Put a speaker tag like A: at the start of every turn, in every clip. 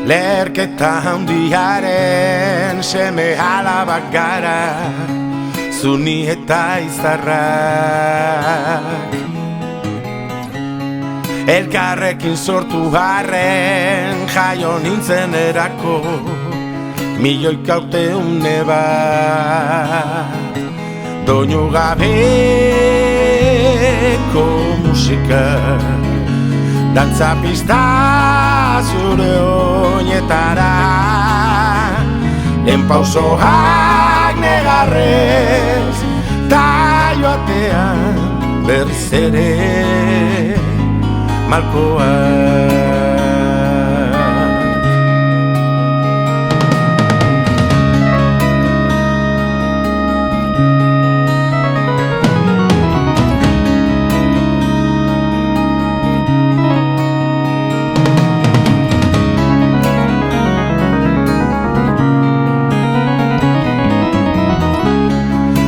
A: Lerketa handiaren seme alabak gara, zuni eta izarrak. Elkarrekin sortu harren jaio nintzen erako, milioika urte une bat. Doinu gabeko musika, dantza pista zure oinetara, lehen pausoak negarrez, ta joatean berriz ere malkoak.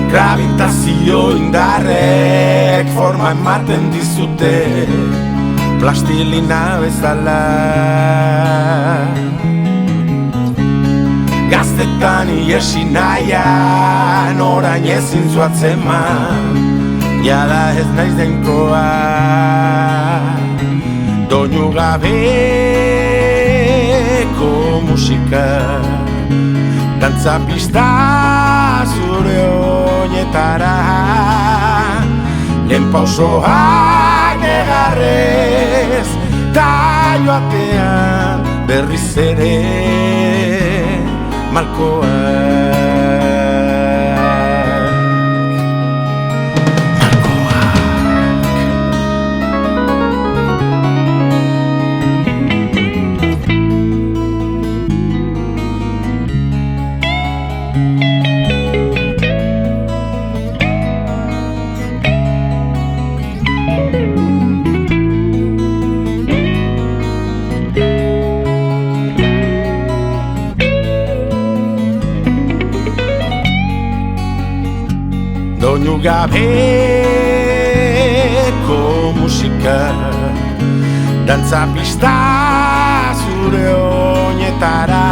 A: Gravitazio indarrek forma ematen dizute, plastilina bezala. Gaztetan iesi nahian, orain ezin zuatzen man, jada ez naiz denkoa. Doinu gabeko musika, dantza pista zure oinetara, lehen pausoak negarrez, ta joatean berriz ere malkoak. Doinu gabeko musika, dantza pista zure oinetara,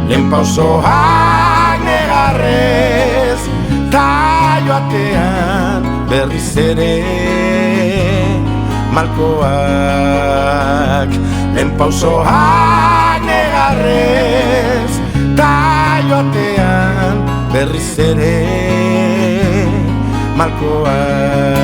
A: lehen pausoak negarrez, ta joatean berriz ere malkoak. Lehen pausoak negarrez, ta joatean berriz ere malkoak.